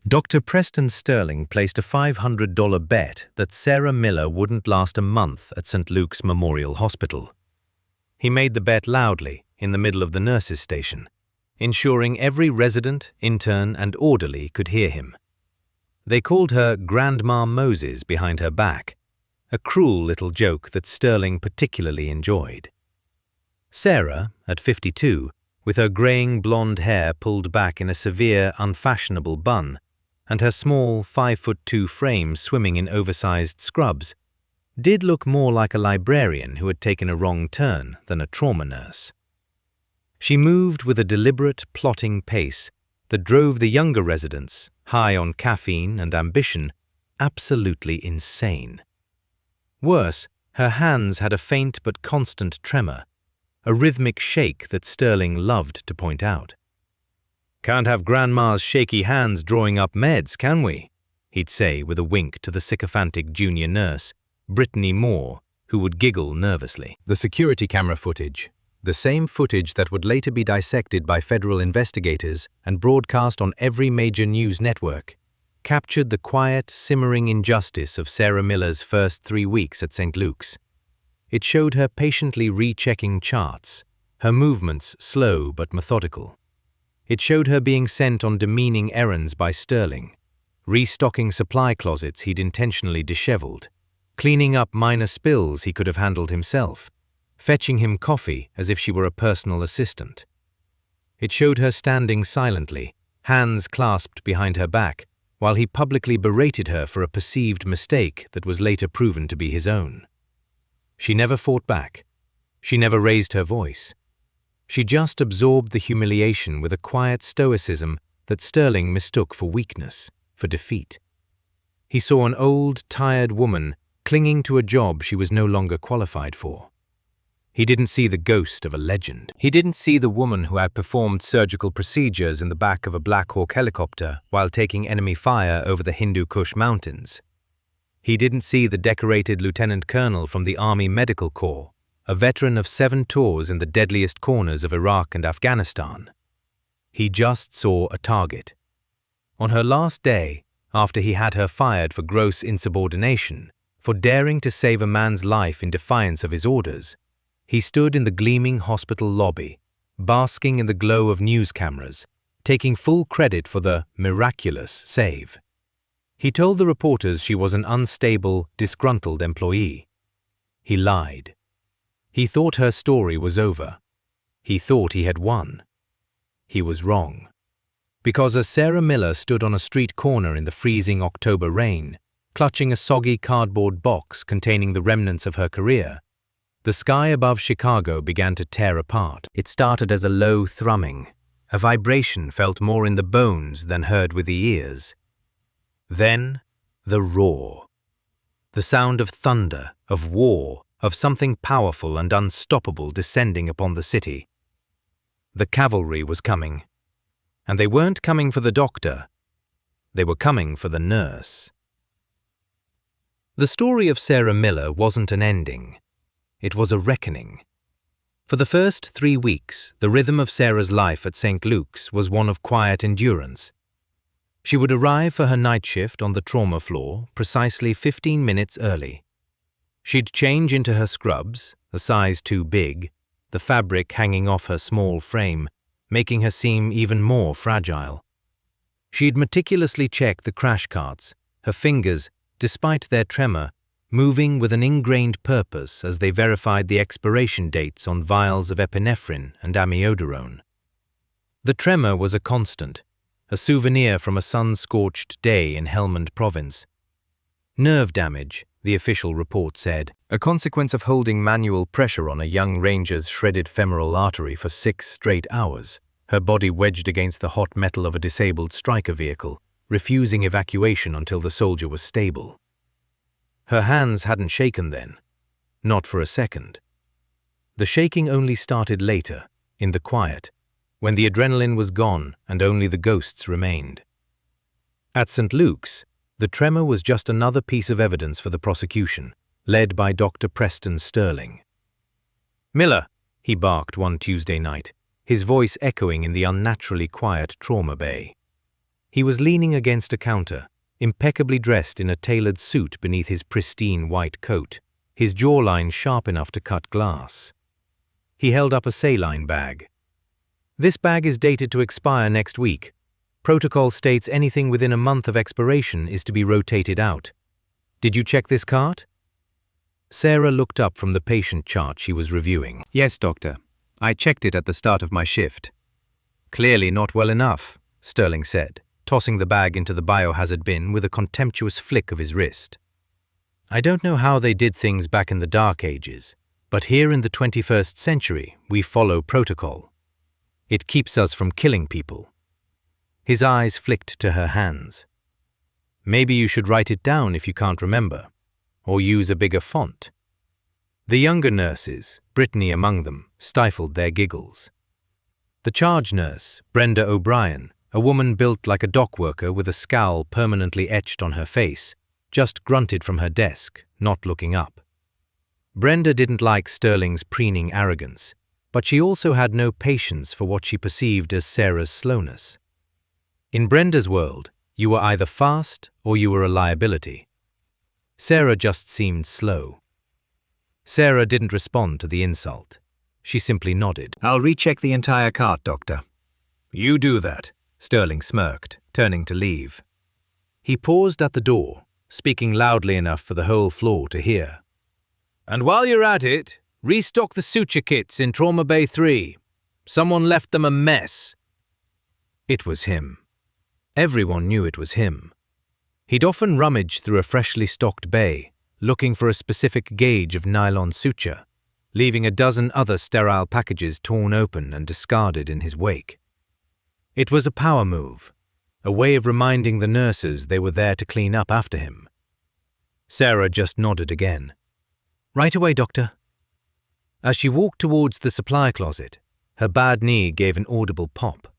Dr. Preston Sterling placed a $500 bet that Sarah Miller wouldn't last a month at St. Luke's Memorial Hospital. He made the bet loudly in the middle of the nurses' station, ensuring every resident, intern, and orderly could hear him. They called her Grandma Moses behind her back, a cruel little joke that Sterling particularly enjoyed. Sarah, at 52, with her graying blonde hair pulled back in a severe, unfashionable bun, and her small 5'2" frame swimming in oversized scrubs, did look more like a librarian who had taken a wrong turn than a trauma nurse. She moved with a deliberate, plotting pace that drove the younger residents, high on caffeine and ambition, absolutely insane. Worse, her hands had a faint but constant tremor, a rhythmic shake that Sterling loved to point out. "Can't have Grandma's shaky hands drawing up meds, can we?" he'd say with a wink to the sycophantic junior nurse, Brittany Moore, who would giggle nervously. The security camera footage, the same footage that would later be dissected by federal investigators and broadcast on every major news network, captured the quiet, simmering injustice of Sarah Miller's first 3 weeks at St. Luke's. It showed her patiently rechecking charts, her movements slow but methodical. It showed her being sent on demeaning errands by Sterling, restocking supply closets he'd intentionally disheveled, cleaning up minor spills he could have handled himself, fetching him coffee as if she were a personal assistant. It showed her standing silently, hands clasped behind her back, while he publicly berated her for a perceived mistake that was later proven to be his own. She never fought back. She never raised her voice. She just absorbed the humiliation with a quiet stoicism that Sterling mistook for weakness, for defeat. He saw an old, tired woman clinging to a job she was no longer qualified for. He didn't see the ghost of a legend. He didn't see the woman who had performed surgical procedures in the back of a Black Hawk helicopter while taking enemy fire over the Hindu Kush Mountains. He didn't see the decorated lieutenant colonel from the Army Medical Corps, a veteran of 7 tours in the deadliest corners of Iraq and Afghanistan. He just saw a target. On her last day, after he had her fired for gross insubordination, for daring to save a man's life in defiance of his orders, he stood in the gleaming hospital lobby, basking in the glow of news cameras, taking full credit for the miraculous save. He told the reporters she was an unstable, disgruntled employee. He lied. He thought her story was over. He thought he had won. He was wrong. Because as Sarah Miller stood on a street corner in the freezing October rain, clutching a soggy cardboard box containing the remnants of her career, the sky above Chicago began to tear apart. It started as a low thrumming, a vibration felt more in the bones than heard with the ears. Then, the roar. The sound of thunder, of war, of something powerful and unstoppable descending upon the city. The cavalry was coming. And they weren't coming for the doctor. They were coming for the nurse. The story of Sarah Miller wasn't an ending. It was a reckoning. For the first 3 weeks, the rhythm of Sarah's life at St. Luke's was one of quiet endurance. She would arrive for her night shift on the trauma floor precisely 15 minutes early. She'd change into her scrubs, a size too big, the fabric hanging off her small frame, making her seem even more fragile. She'd meticulously check the crash carts, her fingers, despite their tremor, moving with an ingrained purpose as they verified the expiration dates on vials of epinephrine and amiodarone. The tremor was a constant, a souvenir from a sun-scorched day in Helmand Province. Nerve damage, the official report said, a consequence of holding manual pressure on a young ranger's shredded femoral artery for 6 straight hours, her body wedged against the hot metal of a disabled striker vehicle, refusing evacuation until the soldier was stable. Her hands hadn't shaken then, not for a second. The shaking only started later, in the quiet, when the adrenaline was gone and only the ghosts remained. At St. Luke's, the tremor was just another piece of evidence for the prosecution, led by Dr. Preston Sterling. "Miller," he barked one Tuesday night, his voice echoing in the unnaturally quiet trauma bay. He was leaning against a counter, impeccably dressed in a tailored suit beneath his pristine white coat, his jawline sharp enough to cut glass. He held up a saline bag. "This bag is dated to expire next week. Protocol states anything within a month of expiration is to be rotated out. Did you check this cart?" Sarah looked up from the patient chart she was reviewing. "Yes, doctor. I checked it at the start of my shift." "Clearly not well enough," Sterling said, tossing the bag into the biohazard bin with a contemptuous flick of his wrist. "I don't know how they did things back in the Dark Ages, but here in the 21st century we follow protocol. It keeps us from killing people." His eyes flicked to her hands. "Maybe you should write it down if you can't remember, or use a bigger font." The younger nurses, Brittany among them, stifled their giggles. The charge nurse, Brenda O'Brien, a woman built like a dock worker with a scowl permanently etched on her face, just grunted from her desk, not looking up. Brenda didn't like Sterling's preening arrogance, but she also had no patience for what she perceived as Sarah's slowness. In Brenda's world, you were either fast or you were a liability. Sarah just seemed slow. Sarah didn't respond to the insult. She simply nodded. "I'll recheck the entire cart, doctor." "You do that," Sterling smirked, turning to leave. He paused at the door, speaking loudly enough for the whole floor to hear. "And while you're at it, restock the suture kits in Trauma Bay 3. Someone left them a mess." It was him. Everyone knew it was him. He'd often rummaged through a freshly stocked bay, looking for a specific gauge of nylon suture, leaving a dozen other sterile packages torn open and discarded in his wake. It was a power move, a way of reminding the nurses they were there to clean up after him. Sarah just nodded again. "Right away, doctor." As she walked towards the supply closet, her bad knee gave an audible pop.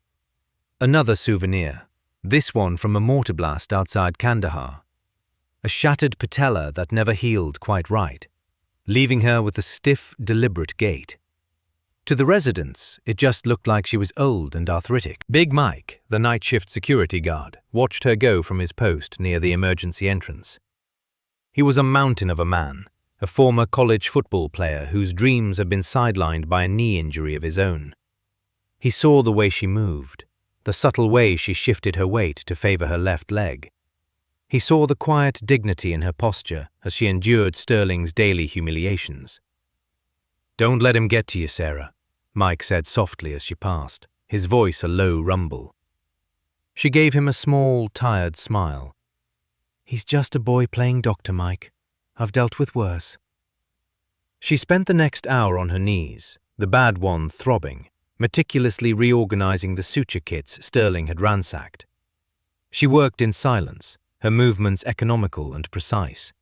Another souvenir, this one from a mortar blast outside Kandahar. A shattered patella that never healed quite right, leaving her with a stiff, deliberate gait. To the residents, it just looked like she was old and arthritic. Big Mike, the night shift security guard, watched her go from his post near the emergency entrance. He was a mountain of a man, a former college football player whose dreams had been sidelined by a knee injury of his own. He saw the way she moved, the subtle way she shifted her weight to favor her left leg. He saw the quiet dignity in her posture as she endured Sterling's daily humiliations. "Don't let him get to you, Sarah," Mike said softly as she passed, his voice a low rumble. She gave him a small, tired smile. "He's just a boy playing doctor, Mike. I've dealt with worse." She spent the next hour on her knees, the bad one throbbing, meticulously reorganizing the suture kits Sterling had ransacked. She worked in silence, her movements economical and precise.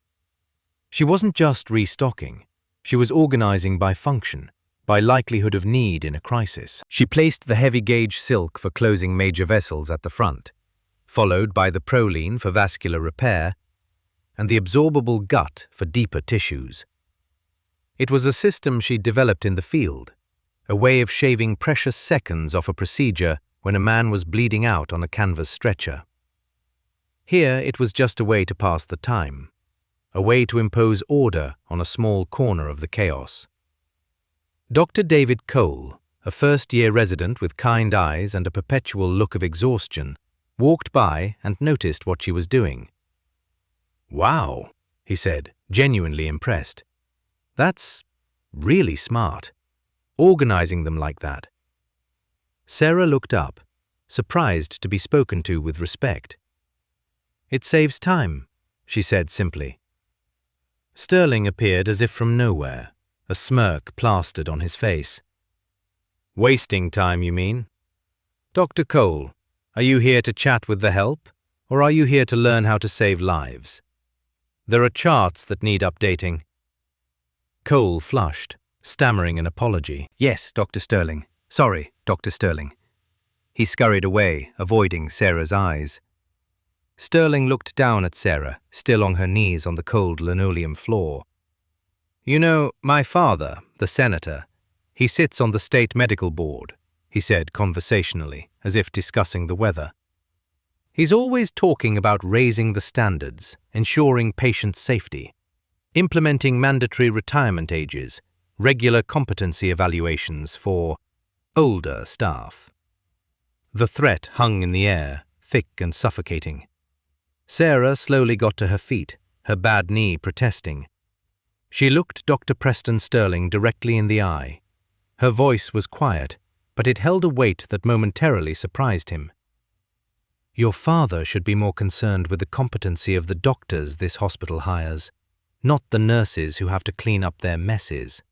She wasn't just restocking, she was organizing by function, by likelihood of need in a crisis. She placed the heavy-gauge silk for closing major vessels at the front, followed by the proline for vascular repair, and the absorbable gut for deeper tissues. It was a system she'd developed in the field, a way of shaving precious seconds off a procedure when a man was bleeding out on a canvas stretcher. Here it was just a way to pass the time, a way to impose order on a small corner of the chaos. Dr. David Cole, a first-year resident with kind eyes and a perpetual look of exhaustion, walked by and noticed what she was doing. "Wow," he said, genuinely impressed. "That's really smart. Organizing them like that." Sarah looked up, surprised to be spoken to with respect. "It saves time," she said simply. Sterling appeared as if from nowhere, a smirk plastered on his face. "Wasting time, you mean? Dr. Cole, are you here to chat with the help, or are you here to learn how to save lives? There are charts that need updating." Cole flushed, stammering an apology. "Yes, Dr. Sterling. Sorry, Dr. Sterling." He scurried away, avoiding Sarah's eyes. Sterling looked down at Sarah, still on her knees on the cold linoleum floor. "You know, my father, the senator, he sits on the state medical board," he said conversationally, as if discussing the weather. He's always talking about raising the standards, ensuring patient safety, implementing mandatory retirement ages, regular competency evaluations for older staff. The threat hung in the air, thick and suffocating. Sarah slowly got to her feet, her bad knee protesting. She looked Dr. Preston Sterling directly in the eye. Her voice was quiet, but it held a weight that momentarily surprised him. Your father should be more concerned with the competency of the doctors this hospital hires, not the nurses who have to clean up their messes.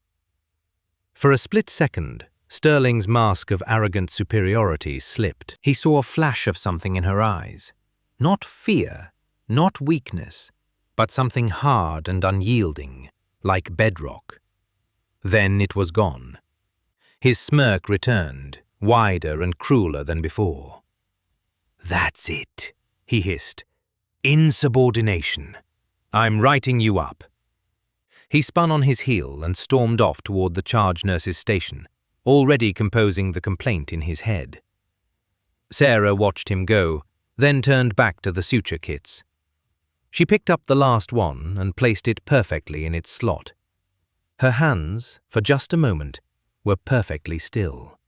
For a split second, Sterling's mask of arrogant superiority slipped. He saw a flash of something in her eyes. Not fear, not weakness, but something hard and unyielding, like bedrock. Then it was gone. His smirk returned, wider and crueler than before. That's it, he hissed. Insubordination. I'm writing you up. He spun on his heel and stormed off toward the charge nurse's station, already composing the complaint in his head. Sarah watched him go, then turned back to the suture kits. She picked up the last one and placed it perfectly in its slot. Her hands, for just a moment, were perfectly still.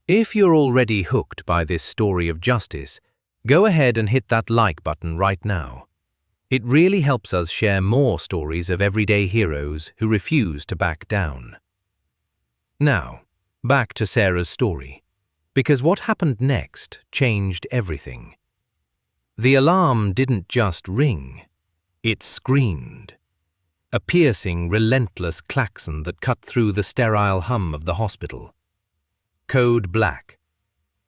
If you're already hooked by this story of justice, go ahead and hit that like button right now. It really helps us share more stories of everyday heroes who refuse to back down. Now, back to Sarah's story, because what happened next changed everything. The alarm didn't just ring, it screamed. A piercing, relentless klaxon that cut through the sterile hum of the hospital. Code black.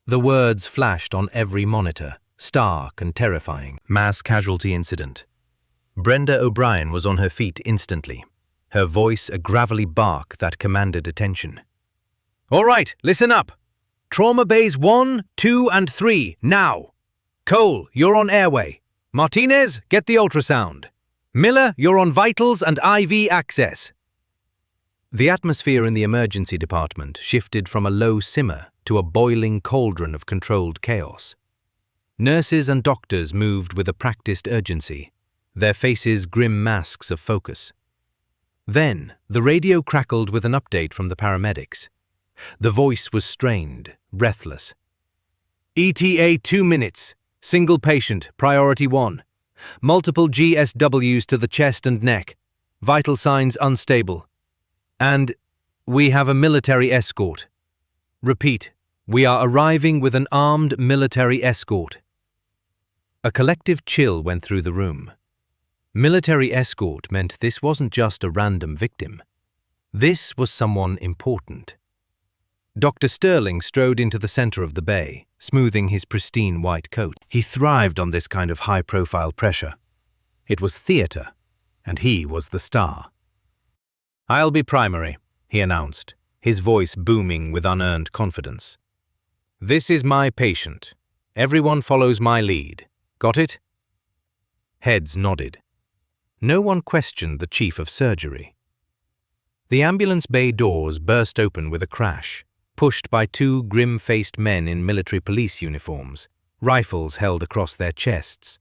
The words flashed on every monitor, stark and terrifying. Mass casualty incident. Brenda O'Brien was on her feet instantly, her voice a gravelly bark that commanded attention. All right, listen up. Trauma bays 1, 2, and 3, now. Cole, you're on airway. Martinez, get the ultrasound. Miller, you're on vitals and IV access. The atmosphere in the emergency department shifted from a low simmer to a boiling cauldron of controlled chaos. Nurses and doctors moved with a practiced urgency, their faces grim masks of focus. Then, the radio crackled with an update from the paramedics. The voice was strained, breathless. ETA 2 minutes. Single patient, priority 1. Multiple GSWs to the chest and neck. Vital signs unstable. And we have a military escort. Repeat, we are arriving with an armed military escort. A collective chill went through the room. Military escort meant this wasn't just a random victim. This was someone important. Dr. Sterling strode into the center of the bay, smoothing his pristine white coat. He thrived on this kind of high-profile pressure. It was theater, and he was the star. I'll be primary, he announced, his voice booming with unearned confidence. This is my patient. Everyone follows my lead. Got it? Heads nodded. No one questioned the chief of surgery. The ambulance bay doors burst open with a crash, pushed by 2 grim-faced men in military police uniforms, rifles held across their chests.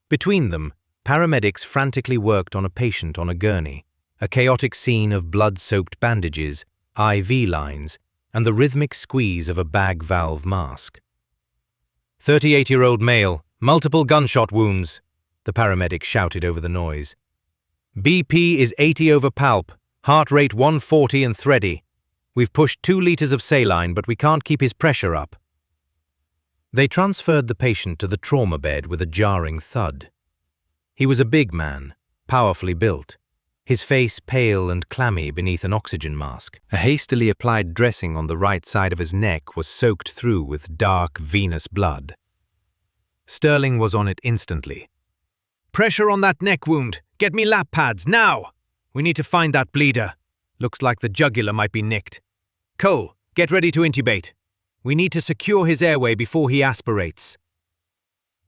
Between them, paramedics frantically worked on a patient on a gurney, a chaotic scene of blood-soaked bandages, IV lines, and the rhythmic squeeze of a bag valve mask. 38-year-old male, multiple gunshot wounds, the paramedic shouted over the noise. BP is 80 over palp, heart rate 140 and thready. We've pushed 2 liters of saline, but we can't keep his pressure up. They transferred the patient to the trauma bed with a jarring thud. He was a big man, powerfully built, his face pale and clammy beneath an oxygen mask. A hastily applied dressing on the right side of his neck was soaked through with dark venous blood. Sterling was on it instantly. Pressure on that neck wound. Get me lap pads, now! We need to find that bleeder. Looks like the jugular might be nicked. Cole, get ready to intubate. We need to secure his airway before he aspirates.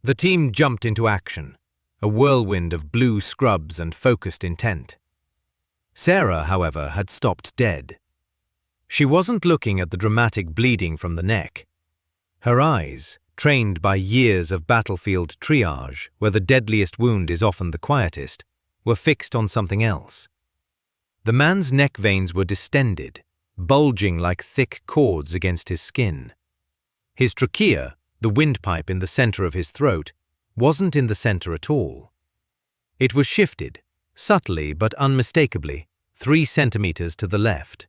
The team jumped into action, a whirlwind of blue scrubs and focused intent. Sarah, however, had stopped dead. She wasn't looking at the dramatic bleeding from the neck. Her eyes, trained by years of battlefield triage, where the deadliest wound is often the quietest, were fixed on something else. The man's neck veins were distended, bulging like thick cords against his skin. His trachea, the windpipe in the center of his throat, wasn't in the center at all. It was shifted, subtly but unmistakably, 3 centimeters to the left.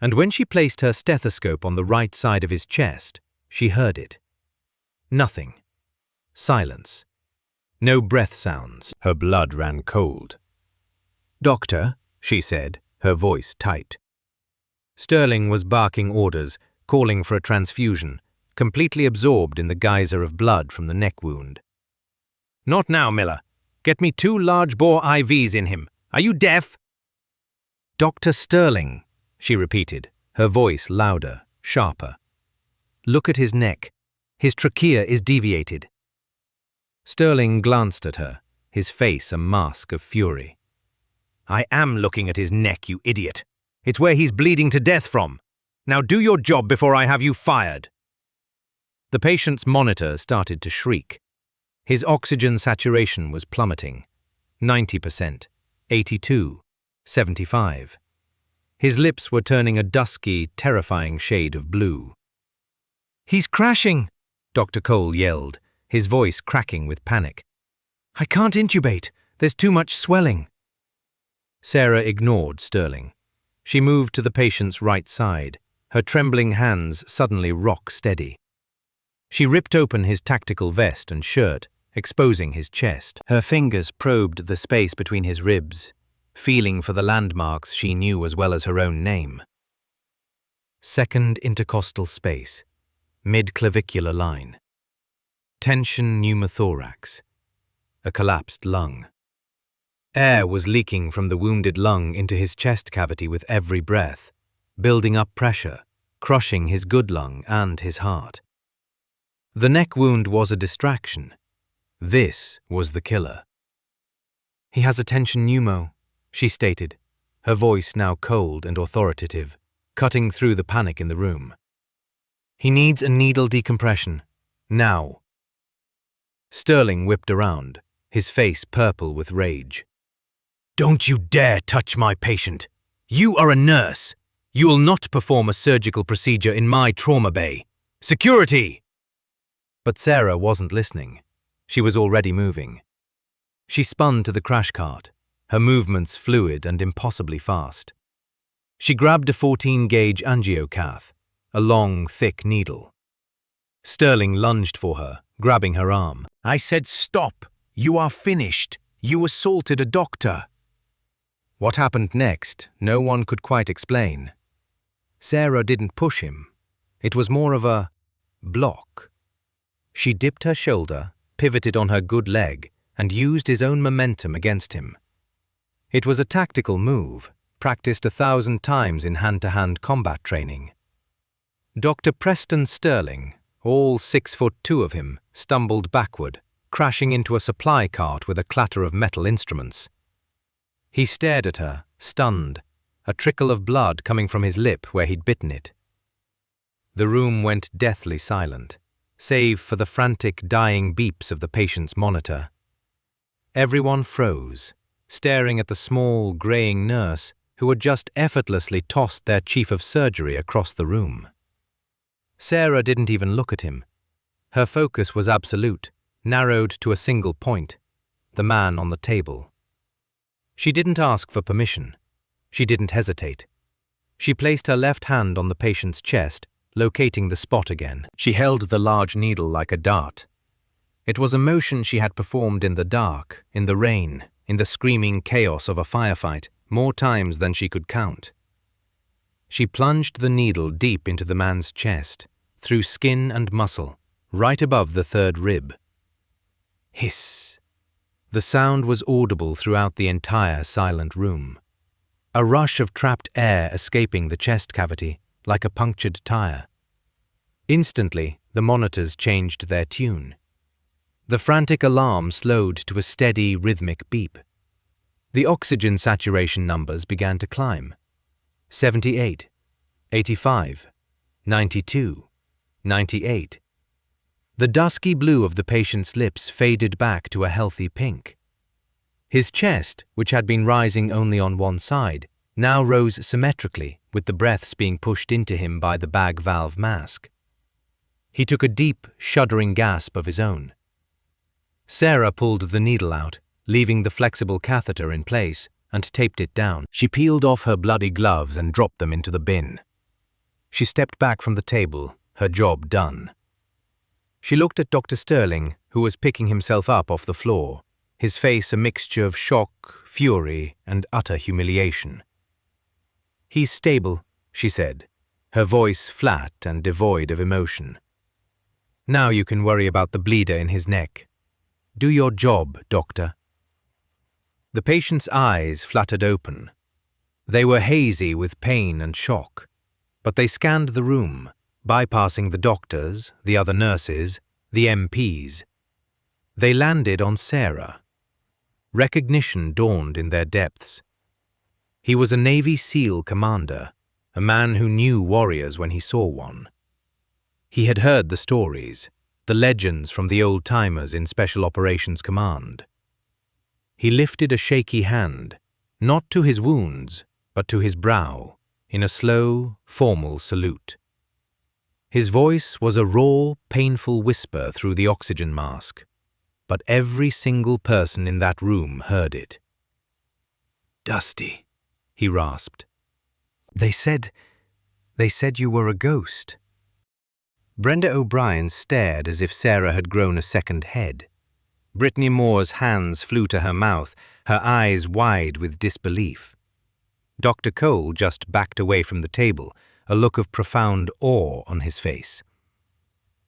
And when she placed her stethoscope on the right side of his chest, she heard it. Nothing. Silence. No breath sounds. Her blood ran cold. "Doctor," she said, her voice tight. Sterling was barking orders, calling for a transfusion, completely absorbed in the geyser of blood from the neck wound. "Not now, Miller. Get me 2 large-bore IVs in him. Are you deaf?" "Dr. Sterling," she repeated, her voice louder, sharper. "Look at his neck. His trachea is deviated." Sterling glanced at her, his face a mask of fury. "I am looking at his neck, you idiot. It's where he's bleeding to death from. Now do your job before I have you fired." The patient's monitor started to shriek. His oxygen saturation was plummeting. 90%, 82, 75. His lips were turning a dusky, terrifying shade of blue. "He's crashing," Dr. Cole yelled, his voice cracking with panic. "I can't intubate. There's too much swelling." Sarah ignored Sterling. She moved to the patient's right side, her trembling hands suddenly rock-steady. She ripped open his tactical vest and shirt, exposing his chest. Her fingers probed the space between his ribs, feeling for the landmarks she knew as well as her own name. Second intercostal space, mid-clavicular line. Tension pneumothorax. A collapsed lung. Air was leaking from the wounded lung into his chest cavity with every breath, building up pressure, crushing his good lung and his heart. The neck wound was a distraction. This was the killer. "He has a tension pneumo," she stated, her voice now cold and authoritative, cutting through the panic in the room. "He needs a needle decompression. Now." Sterling whipped around, his face purple with rage. "Don't you dare touch my patient. You are a nurse. You will not perform a surgical procedure in my trauma bay. Security!" But Sarah wasn't listening. She was already moving. She spun to the crash cart, her movements fluid and impossibly fast. She grabbed a 14-gauge angiocath, a long, thick needle. Sterling lunged for her, grabbing her arm. "I said stop! You are finished! You assaulted a doctor!" What happened next, no one could quite explain. Sarah didn't push him. It was more of a block. She dipped her shoulder, pivoted on her good leg, and used his own momentum against him. It was a tactical move, practiced 1,000 times in hand-to-hand combat training. Dr. Preston Sterling, all 6'2" of him, stumbled backward, crashing into a supply cart with a clatter of metal instruments. He stared at her, stunned, a trickle of blood coming from his lip where he'd bitten it. The room went deathly silent, save for the frantic, dying beeps of the patient's monitor. Everyone froze, staring at the small, graying nurse who had just effortlessly tossed their chief of surgery across the room. Sarah didn't even look at him. Her focus was absolute, narrowed to a single point, the man on the table. She didn't ask for permission. She didn't hesitate. She placed her left hand on the patient's chest, locating the spot again. She held the large needle like a dart. It was a motion she had performed in the dark, in the rain, in the screaming chaos of a firefight, more times than she could count. She plunged the needle deep into the man's chest, through skin and muscle, right above the 3rd rib. Hiss. The sound was audible throughout the entire silent room. A rush of trapped air escaping the chest cavity, like a punctured tire. Instantly, the monitors changed their tune. The frantic alarm slowed to a steady, rhythmic beep. The oxygen saturation numbers began to climb. 78, 85, 92, 98. The dusky blue of the patient's lips faded back to a healthy pink. His chest, which had been rising only on one side, now rose symmetrically, with the breaths being pushed into him by the bag valve mask. He took a deep, shuddering gasp of his own. Sarah pulled the needle out, leaving the flexible catheter in place, and taped it down. She peeled off her bloody gloves and dropped them into the bin. She stepped back from the table, her job done. She looked at Dr. Sterling, who was picking himself up off the floor, his face a mixture of shock, fury, and utter humiliation. "He's stable," she said, her voice flat and devoid of emotion. "Now you can worry about the bleeder in his neck. Do your job, doctor." The patient's eyes fluttered open. They were hazy with pain and shock, but they scanned the room, bypassing the doctors, the other nurses, the MPs. They landed on Sarah. Recognition dawned in their depths. He was a Navy SEAL commander, a man who knew warriors when he saw one. He had heard the stories, the legends from the old-timers in Special Operations Command. He lifted a shaky hand, not to his wounds, but to his brow, in a slow, formal salute. His voice was a raw, painful whisper through the oxygen mask, but every single person in that room heard it. "Dusty," he rasped. They said you were a ghost." Brenda O'Brien stared as if Sarah had grown a second head. Brittany Moore's hands flew to her mouth, her eyes wide with disbelief. Dr. Cole just backed away from the table, a look of profound awe on his face.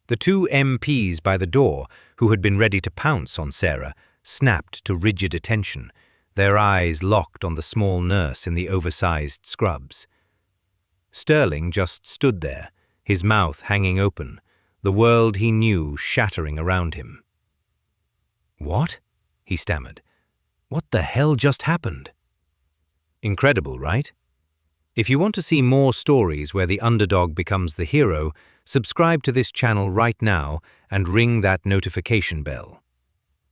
The two MPs by the door, who had been ready to pounce on Sarah, snapped to rigid attention, their eyes locked on the small nurse in the oversized scrubs. Sterling just stood there, his mouth hanging open, the world he knew shattering around him. "What?" he stammered. "What the hell just happened?" Incredible, right? If you want to see more stories where the underdog becomes the hero, subscribe to this channel right now and ring that notification bell.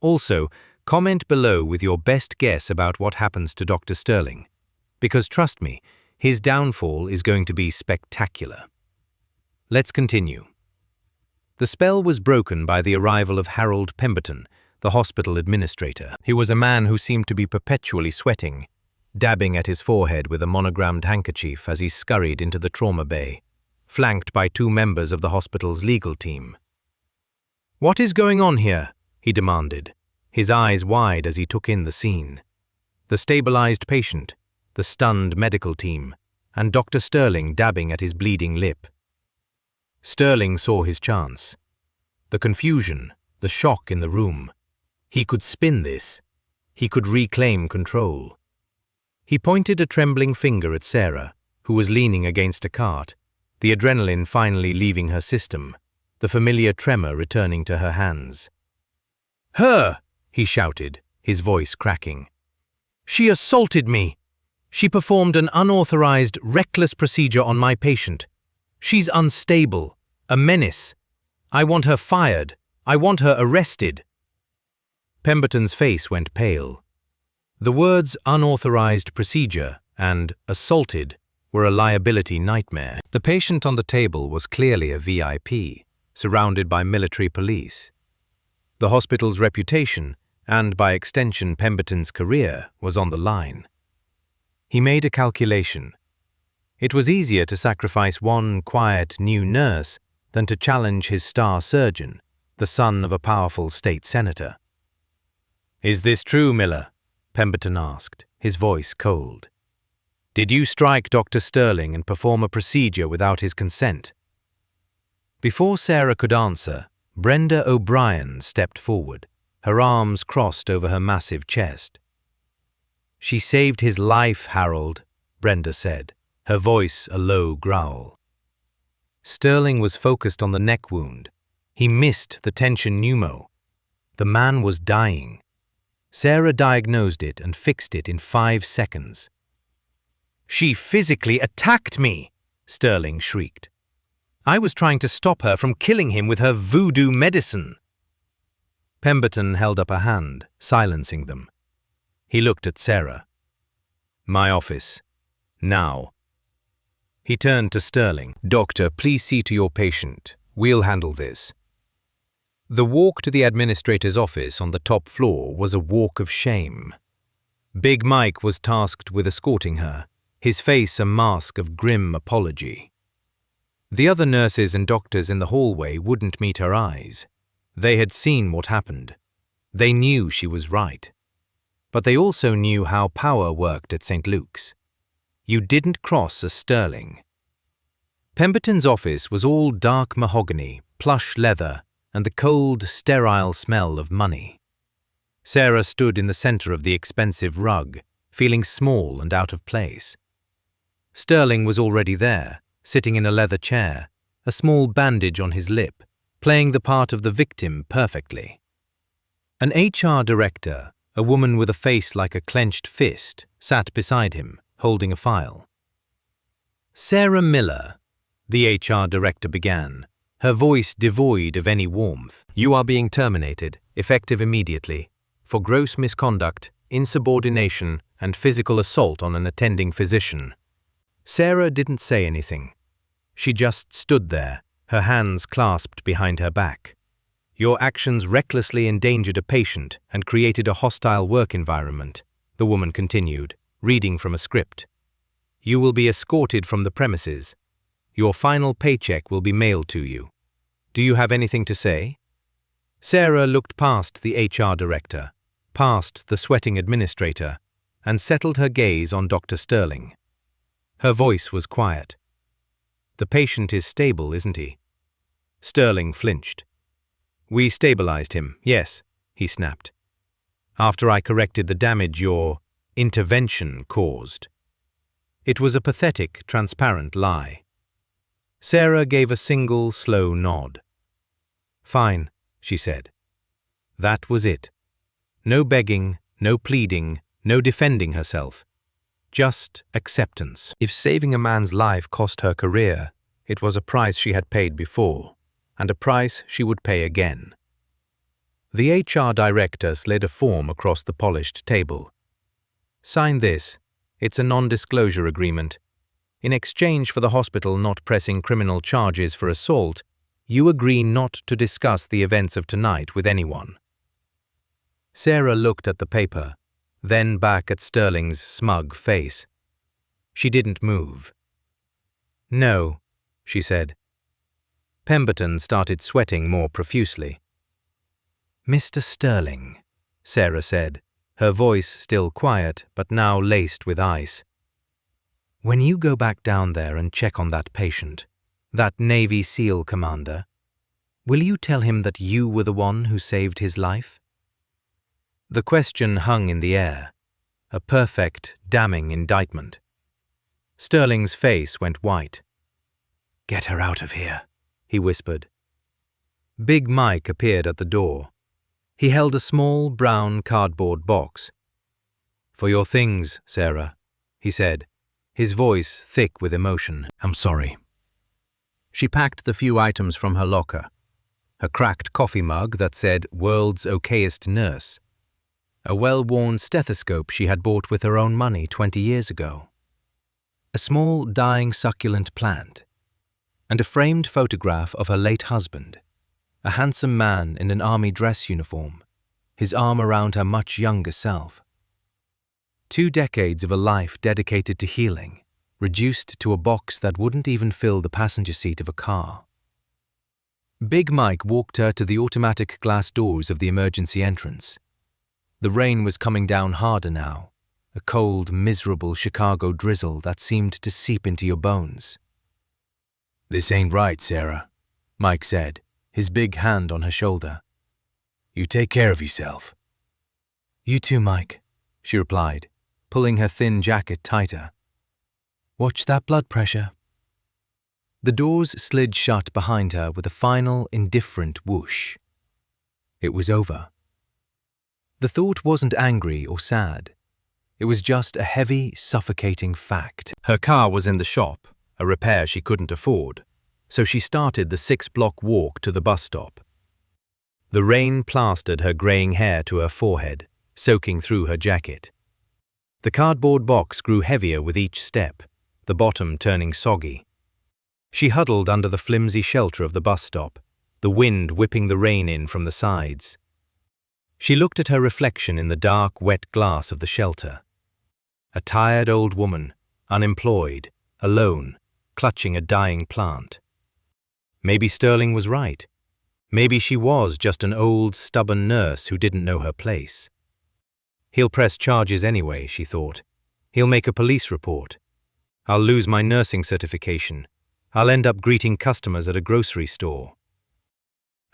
Also, comment below with your best guess about what happens to Dr. Sterling, because trust me, his downfall is going to be spectacular. Let's continue. The spell was broken by the arrival of Harold Pemberton, the hospital administrator. He was a man who seemed to be perpetually sweating, dabbing at his forehead with a monogrammed handkerchief as he scurried into the trauma bay, flanked by two members of the hospital's legal team. "What is going on here?" he demanded, his eyes wide as he took in the scene. The stabilized patient, the stunned medical team, and Dr. Sterling dabbing at his bleeding lip. Sterling saw his chance. The confusion, the shock in the room. He could spin this. He could reclaim control. He pointed a trembling finger at Sarah, who was leaning against a cart, the adrenaline finally leaving her system, the familiar tremor returning to her hands. "Her!" he shouted, his voice cracking. "She assaulted me! She performed an unauthorized, reckless procedure on my patient. She's unstable, a menace. I want her fired. I want her arrested." Pemberton's face went pale. The words unauthorized procedure and assaulted were a liability nightmare. The patient on the table was clearly a VIP, surrounded by military police. The hospital's reputation, and by extension Pemberton's career, was on the line. He made a calculation. It was easier to sacrifice one quiet new nurse than to challenge his star surgeon, the son of a powerful state senator. "Is this true, Miller?" Pemberton asked, his voice cold. "Did you strike Dr. Sterling and perform a procedure without his consent?" Before Sarah could answer, Brenda O'Brien stepped forward, her arms crossed over her massive chest. "She saved his life, Harold," Brenda said, her voice a low growl. Sterling was focused on the neck wound. He missed the tension pneumo. The man was dying. Sarah diagnosed it and fixed it in 5 seconds. "She physically attacked me!" Sterling shrieked. I was trying to stop her from killing him with her voodoo medicine." Pemberton held up a hand, silencing them. He looked at Sarah. "My office. Now." He turned to Sterling. "Doctor, please see to your patient. We'll handle this." The walk to the administrator's office on the top floor was a walk of shame. Big Mike was tasked with escorting her, his face a mask of grim apology. The other nurses and doctors in the hallway wouldn't meet her eyes. They had seen what happened. They knew she was right. But they also knew how power worked at St. Luke's. You didn't cross a Sterling. Pemberton's office was all dark mahogany, plush leather, and the cold, sterile smell of money. Sarah stood in the center of the expensive rug, feeling small and out of place. Sterling was already there, sitting in a leather chair, a small bandage on his lip, playing the part of the victim perfectly. An HR director, a woman with a face like a clenched fist, sat beside him, holding a file. "Sarah Miller," the HR director began, her voice devoid of any warmth. "You are being terminated, effective immediately, for gross misconduct, insubordination, and physical assault on an attending physician." Sarah didn't say anything. She just stood there, her hands clasped behind her back. "Your actions recklessly endangered a patient and created a hostile work environment," the woman continued, reading from a script. "You will be escorted from the premises. Your final paycheck will be mailed to you. Do you have anything to say?" Sarah looked past the HR director, past the sweating administrator, and settled her gaze on Dr. Sterling. Her voice was quiet. "The patient is stable, isn't he?" Sterling flinched. "We stabilized him, yes," he snapped. "After I corrected the damage your intervention caused." It was a pathetic, transparent lie. Sarah gave a single, slow nod. "Fine," she said. That was it. No begging, no pleading, no defending herself. Just acceptance. If saving a man's life cost her career, it was a price she had paid before, and a price she would pay again. The HR director slid a form across the polished table. "Sign this. It's a non-disclosure agreement. In exchange for the hospital not pressing criminal charges for assault, you agree not to discuss the events of tonight with anyone." Sarah looked at the paper, then back at Sterling's smug face. She didn't move. "No," she said. Pemberton started sweating more profusely. "Mr. Sterling," Sarah said, her voice still quiet but now laced with ice. "When you go back down there and check on that patient, that Navy SEAL commander, will you tell him that you were the one who saved his life?" The question hung in the air, a perfect, damning indictment. Sterling's face went white. "Get her out of here," he whispered. Big Mike appeared at the door. He held a small, brown cardboard box. "For your things, Sarah," he said, his voice thick with emotion. "I'm sorry." She packed the few items from her locker. A cracked coffee mug that said "World's Okayest Nurse," a well-worn stethoscope she had bought with her own money 20 years ago, a small dying succulent plant, and a framed photograph of her late husband, a handsome man in an army dress uniform, his arm around her much younger self. 2 decades of a life dedicated to healing, reduced to a box that wouldn't even fill the passenger seat of a car. Big Mike walked her to the automatic glass doors of the emergency entrance. The rain was coming down harder now, a cold, miserable Chicago drizzle that seemed to seep into your bones. "This ain't right, Sarah," Mike said, his big hand on her shoulder. "You take care of yourself." "You too, Mike," she replied, pulling her thin jacket tighter. "Watch that blood pressure." The doors slid shut behind her with a final, indifferent whoosh. It was over. The thought wasn't angry or sad. It was just a heavy, suffocating fact. Her car was in the shop, a repair she couldn't afford. so she started the 6-block walk to the bus stop. The rain plastered her graying hair to her forehead, soaking through her jacket. The cardboard box grew heavier with each step, the bottom turning soggy. She huddled under the flimsy shelter of the bus stop, the wind whipping the rain in from the sides. She looked at her reflection in the dark, wet glass of the shelter. A tired old woman, unemployed, alone, clutching a dying plant. Maybe Sterling was right. Maybe she was just an old, stubborn nurse who didn't know her place. He'll press charges anyway, she thought. He'll make a police report. I'll lose my nursing certification. I'll end up greeting customers at a grocery store.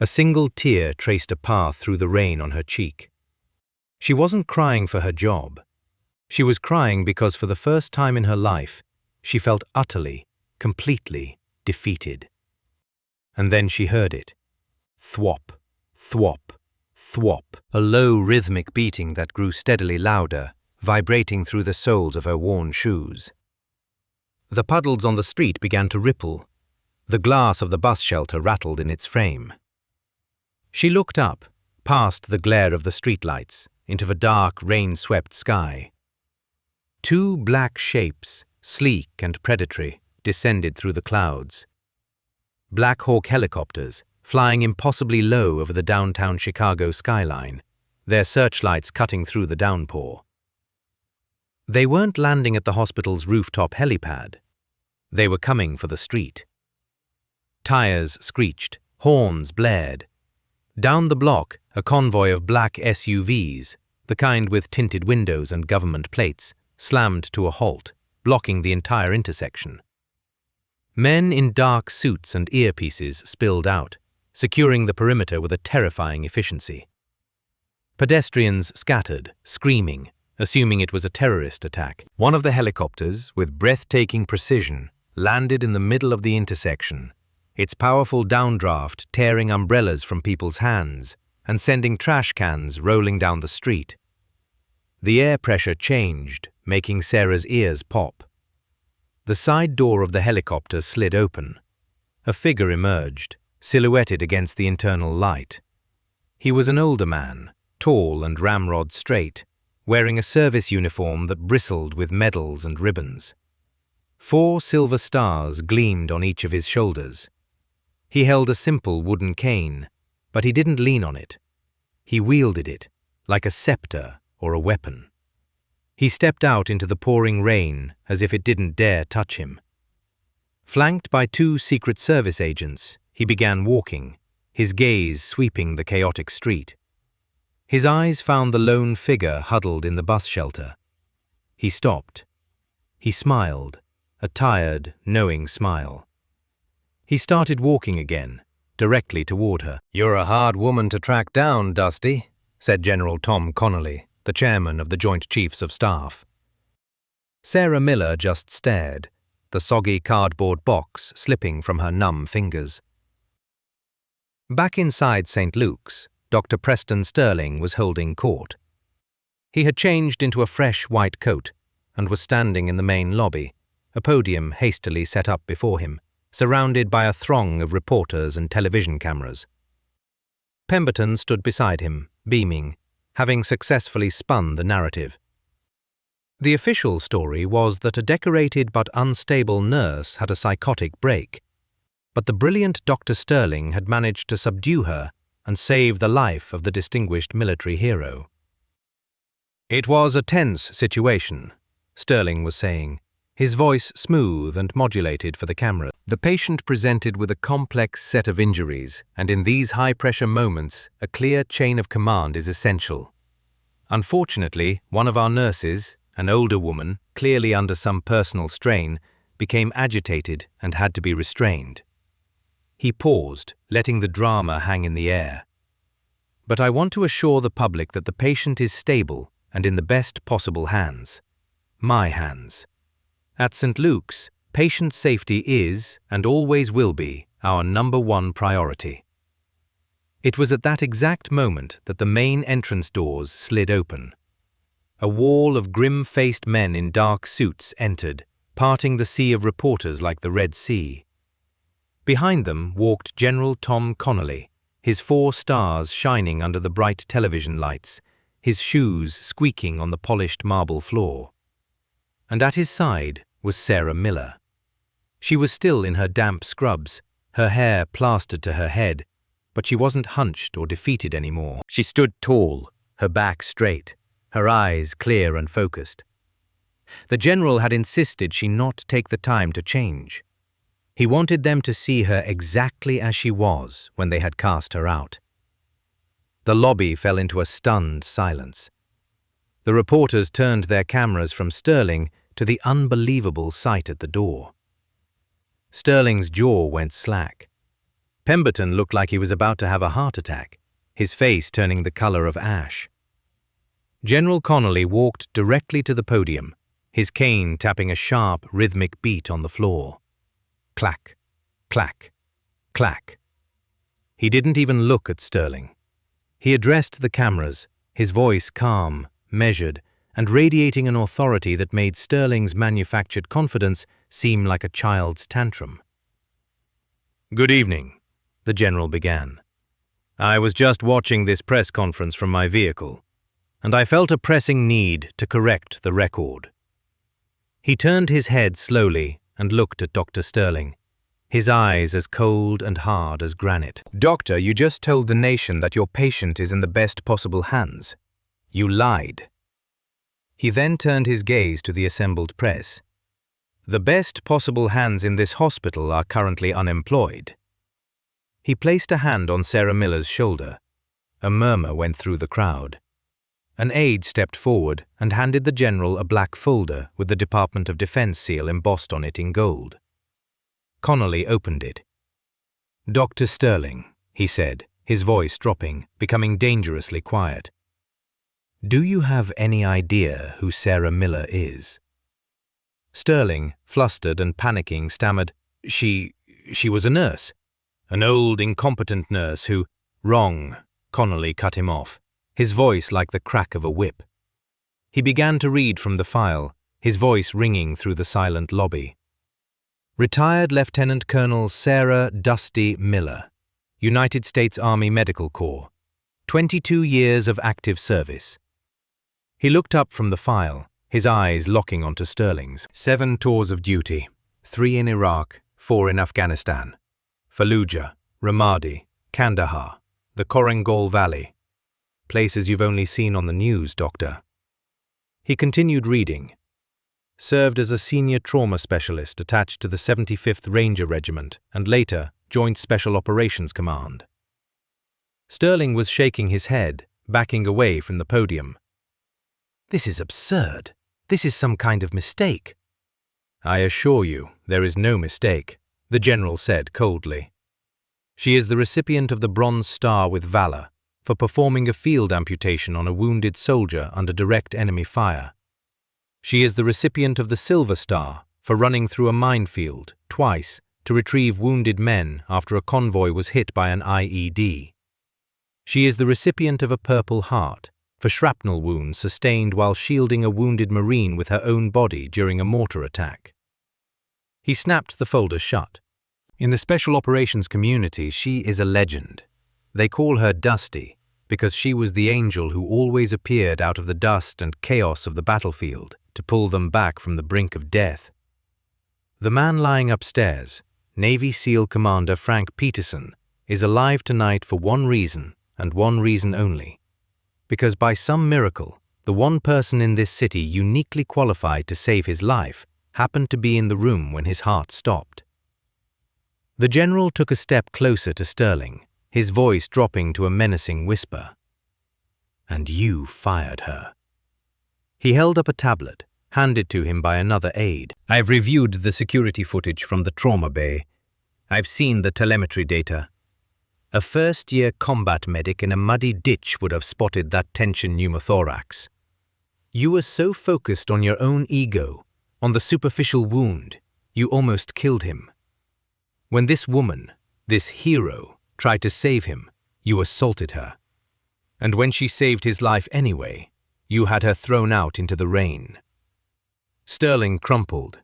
A single tear traced a path through the rain on her cheek. She wasn't crying for her job. She was crying because for the first time in her life, she felt utterly, completely defeated. And then she heard it. Thwop, thwop, thwop. A low rhythmic beating that grew steadily louder, vibrating through the soles of her worn shoes. The puddles on the street began to ripple. The glass of the bus shelter rattled in its frame. She looked up, past the glare of the streetlights, into the dark, rain-swept sky. Two black shapes, sleek and predatory, descended through the clouds. Black Hawk helicopters, flying impossibly low over the downtown Chicago skyline, their searchlights cutting through the downpour. They weren't landing at the hospital's rooftop helipad. They were coming for the street. Tires screeched, horns blared. Down the block, a convoy of black SUVs, the kind with tinted windows and government plates, slammed to a halt, blocking the entire intersection. Men in dark suits and earpieces spilled out, securing the perimeter with a terrifying efficiency. Pedestrians scattered, screaming, assuming it was a terrorist attack. One of the helicopters, with breathtaking precision, landed in the middle of the intersection, its powerful downdraft tearing umbrellas from people's hands and sending trash cans rolling down the street. The air pressure changed, making Sarah's ears pop. The side door of the helicopter slid open. A figure emerged, silhouetted against the internal light. He was an older man, tall and ramrod straight, wearing a service uniform that bristled with medals and ribbons. 4 silver stars gleamed on each of his shoulders. He held a simple wooden cane, but he didn't lean on it. He wielded it, like a scepter or a weapon. He stepped out into the pouring rain as if it didn't dare touch him. Flanked by 2 Secret Service agents, he began walking, his gaze sweeping the chaotic street. His eyes found the lone figure huddled in the bus shelter. He stopped. He smiled, a tired, knowing smile. He started walking again, directly toward her. "You're a hard woman to track down, Dusty," said General Tom Connolly, the chairman of the Joint Chiefs of Staff. Sarah Miller just stared, the soggy cardboard box slipping from her numb fingers. Back inside St. Luke's, Dr. Preston Sterling was holding court. He had changed into a fresh white coat and was standing in the main lobby, a podium hastily set up before him, surrounded by a throng of reporters and television cameras. Pemberton stood beside him, beaming, having successfully spun the narrative. The official story was that a decorated but unstable nurse had a psychotic break, but the brilliant Dr. Sterling had managed to subdue her and save the life of the distinguished military hero. "It was a tense situation," Sterling was saying, his voice smooth and modulated for the camera. "The patient presented with a complex set of injuries, and in these high-pressure moments, a clear chain of command is essential. Unfortunately, one of our nurses, an older woman, clearly under some personal strain, became agitated and had to be restrained." He paused, letting the drama hang in the air. "But I want to assure the public that the patient is stable and in the best possible hands. My hands. At St. Luke's, patient safety is, and always will be, our #1 priority." It was at that exact moment that the main entrance doors slid open. A wall of grim-faced men in dark suits entered, parting the sea of reporters like the Red Sea. Behind them walked General Tom Connolly, his 4 stars shining under the bright television lights, his shoes squeaking on the polished marble floor. And at his side was Sarah Miller. She was still in her damp scrubs, her hair plastered to her head, but she wasn't hunched or defeated anymore. She stood tall, her back straight, her eyes clear and focused. The general had insisted she not take the time to change. He wanted them to see her exactly as she was when they had cast her out. The lobby fell into a stunned silence. The reporters turned their cameras from Sterling to the unbelievable sight at the door. Sterling's jaw went slack. Pemberton looked like he was about to have a heart attack, his face turning the color of ash. General Connolly walked directly to the podium, his cane tapping a sharp, rhythmic beat on the floor. Clack, clack, clack. He didn't even look at Sterling. He addressed the cameras, his voice calm, measured, and radiating an authority that made Sterling's manufactured confidence seem like a child's tantrum. "Good evening," the general began. "I was just watching this press conference from my vehicle, and I felt a pressing need to correct the record." He turned his head slowly and looked at Dr. Sterling, his eyes as cold and hard as granite. "Doctor, you just told the nation that your patient is in the best possible hands. You lied." He then turned his gaze to the assembled press. "The best possible hands in this hospital are currently unemployed." He placed a hand on Sarah Miller's shoulder. A murmur went through the crowd. An aide stepped forward and handed the general a black folder with the Department of Defense seal embossed on it in gold. Connolly opened it. "Dr. Sterling," he said, his voice dropping, becoming dangerously quiet. "Do you have any idea who Sarah Miller is?" Sterling, flustered and panicking, stammered, She was a nurse. An old, incompetent nurse who—" "Wrong," Connolly cut him off, his voice like the crack of a whip. He began to read from the file, his voice ringing through the silent lobby. "Retired Lieutenant Colonel Sarah Dusty Miller, United States Army Medical Corps, 22 years of active service." He looked up from the file, his eyes locking onto Sterling's. 7 tours of duty, 3 in Iraq, 4 in Afghanistan, Fallujah, Ramadi, Kandahar, the Korengal Valley. Places you've only seen on the news, Doctor. He continued reading. Served as a senior trauma specialist attached to the 75th Ranger Regiment and later Joint Special Operations Command. Sterling was shaking his head, backing away from the podium. "This is absurd. This is some kind of mistake." "I assure you, there is no mistake," the general said coldly. "She is the recipient of the Bronze Star with Valor for performing a field amputation on a wounded soldier under direct enemy fire. She is the recipient of the Silver Star for running through a minefield twice to retrieve wounded men after a convoy was hit by an IED. She is the recipient of a Purple Heart for shrapnel wounds sustained while shielding a wounded Marine with her own body during a mortar attack." He snapped the folder shut. "In the Special Operations community, she is a legend. They call her Dusty because she was the angel who always appeared out of the dust and chaos of the battlefield to pull them back from the brink of death. The man lying upstairs, Navy SEAL Commander Frank Peterson, is alive tonight for one reason and one reason only. Because by some miracle, the one person in this city uniquely qualified to save his life happened to be in the room when his heart stopped." The general took a step closer to Sterling, his voice dropping to a menacing whisper. "And you fired her." He held up a tablet, handed to him by another aide. "I've reviewed the security footage from the trauma bay. I've seen the telemetry data. A first-year combat medic in a muddy ditch would have spotted that tension pneumothorax. You were so focused on your own ego, on the superficial wound, you almost killed him. When this woman, this hero, tried to save him, you assaulted her. And when she saved his life anyway, you had her thrown out into the rain." Sterling crumpled.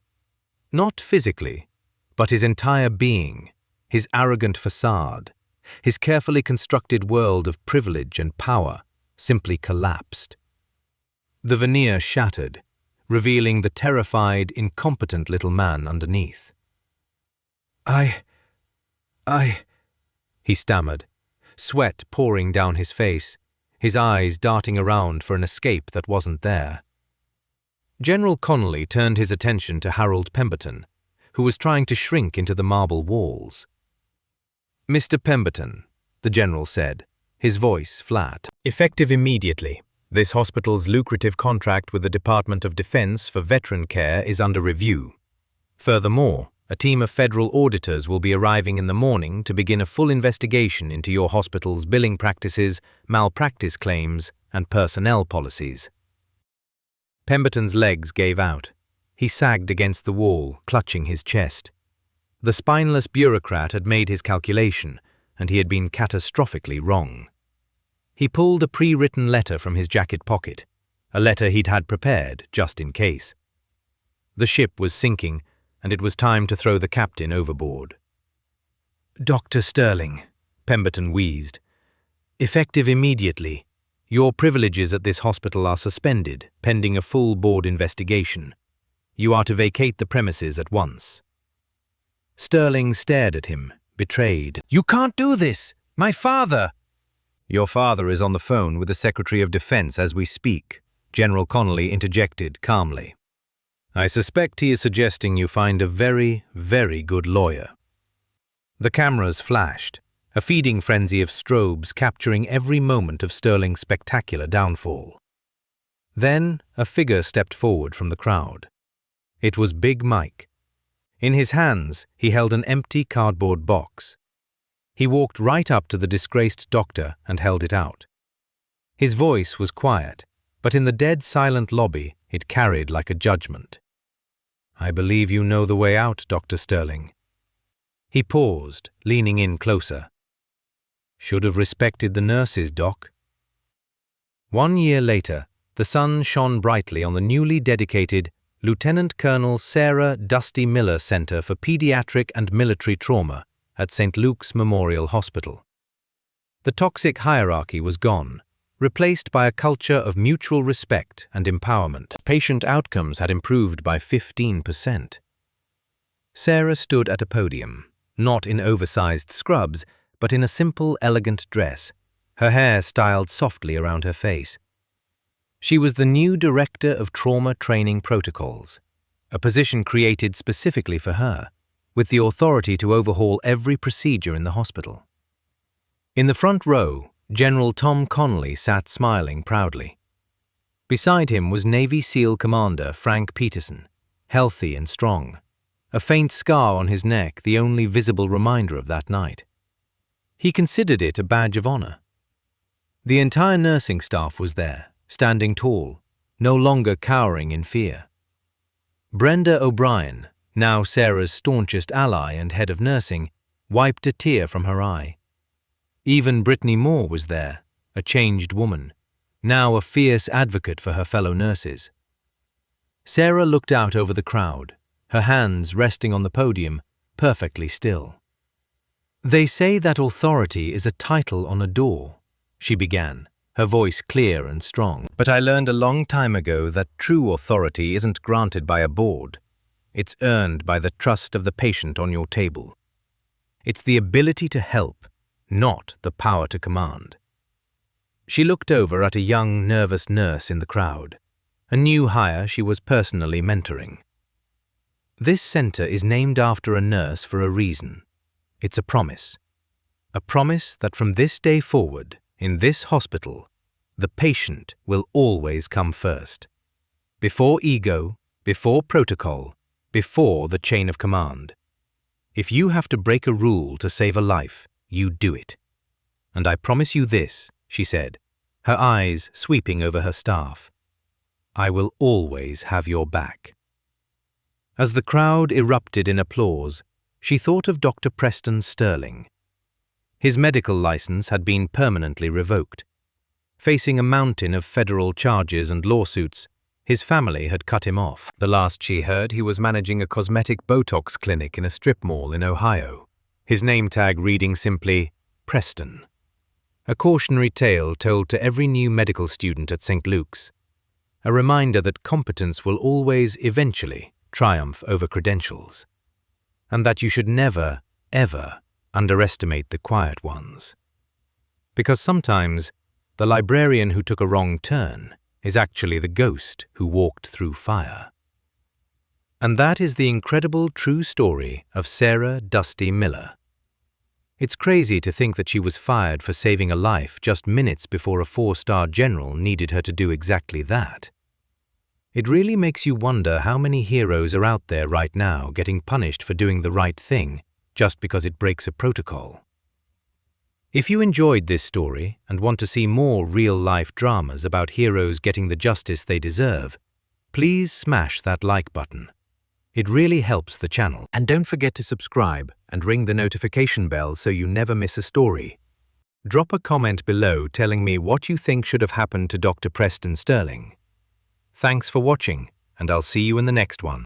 Not physically, but his entire being, his arrogant facade, his carefully constructed world of privilege and power simply collapsed. The veneer shattered, revealing the terrified, incompetent little man underneath. I, he stammered, sweat pouring down his face, his eyes darting around for an escape that wasn't there. General Connolly turned his attention to Harold Pemberton, who was trying to shrink into the marble walls. "Mr. Pemberton," the general said, his voice flat. "Effective immediately. This hospital's lucrative contract with the Department of Defense for veteran care is under review. Furthermore, a team of federal auditors will be arriving in the morning to begin a full investigation into your hospital's billing practices, malpractice claims, and personnel policies." Pemberton's legs gave out. He sagged against the wall, clutching his chest. The spineless bureaucrat had made his calculation, and he had been catastrophically wrong. He pulled a pre-written letter from his jacket pocket, a letter he'd had prepared just in case. The ship was sinking, and it was time to throw the captain overboard. "Dr. Sterling," Pemberton wheezed, "effective immediately. Your privileges at this hospital are suspended, pending a full board investigation. You are to vacate the premises at once." Sterling stared at him, betrayed. "You can't do this! My father!" "Your father is on the phone with the Secretary of Defense as we speak," General Connolly interjected calmly. "I suspect he is suggesting you find a very, very good lawyer." The cameras flashed, a feeding frenzy of strobes capturing every moment of Sterling's spectacular downfall. Then a figure stepped forward from the crowd. It was Big Mike. In his hands, he held an empty cardboard box. He walked right up to the disgraced doctor and held it out. His voice was quiet, but in the dead silent lobby, it carried like a judgment. "I believe you know the way out, Dr. Sterling." He paused, leaning in closer. "Should have respected the nurses, Doc." 1 year later, the sun shone brightly on the newly dedicated Lieutenant Colonel Sarah Dusty Miller Center for Pediatric and Military Trauma at St. Luke's Memorial Hospital. The toxic hierarchy was gone, replaced by a culture of mutual respect and empowerment. Patient outcomes had improved by 15%. Sarah stood at a podium, not in oversized scrubs, but in a simple, elegant dress, her hair styled softly around her face. She was the new Director of Trauma Training Protocols, a position created specifically for her, with the authority to overhaul every procedure in the hospital. In the front row, General Tom Connolly sat smiling proudly. Beside him was Navy SEAL Commander Frank Peterson, healthy and strong, a faint scar on his neck the only visible reminder of that night. He considered it a badge of honor. The entire nursing staff was there, standing tall, no longer cowering in fear. Brenda O'Brien, now Sarah's staunchest ally and head of nursing, wiped a tear from her eye. Even Brittany Moore was there, a changed woman, now a fierce advocate for her fellow nurses. Sarah looked out over the crowd, her hands resting on the podium, perfectly still. "They say that authority is a title on a door," she began, her voice clear and strong. "But I learned a long time ago that true authority isn't granted by a board. It's earned by the trust of the patient on your table. It's the ability to help, not the power to command." She looked over at a young, nervous nurse in the crowd, a new hire she was personally mentoring. "This center is named after a nurse for a reason. It's a promise. A promise that from this day forward, in this hospital, the patient will always come first. Before ego, before protocol, before the chain of command. If you have to break a rule to save a life, you do it. And I promise you this," she said, her eyes sweeping over her staff. "I will always have your back." As the crowd erupted in applause, she thought of Dr. Preston Sterling. His medical license had been permanently revoked. Facing a mountain of federal charges and lawsuits, his family had cut him off. The last she heard, he was managing a cosmetic Botox clinic in a strip mall in Ohio. his name tag reading simply Preston. A cautionary tale told to every new medical student at St. Luke's. A reminder that competence will always, eventually, triumph over credentials. And that you should never, ever underestimate the quiet ones. Because sometimes, the librarian who took a wrong turn is actually the ghost who walked through fire. And that is the incredible true story of Sarah Dusty Miller. It's crazy to think that she was fired for saving a life just minutes before a 4-star general needed her to do exactly that. It really makes you wonder how many heroes are out there right now getting punished for doing the right thing just because it breaks a protocol. If you enjoyed this story and want to see more real-life dramas about heroes getting the justice they deserve, please smash that like button. It really helps the channel. And don't forget to subscribe and ring the notification bell so you never miss a story. Drop a comment below telling me what you think should have happened to Dr. Preston Sterling. Thanks for watching, and I'll see you in the next one.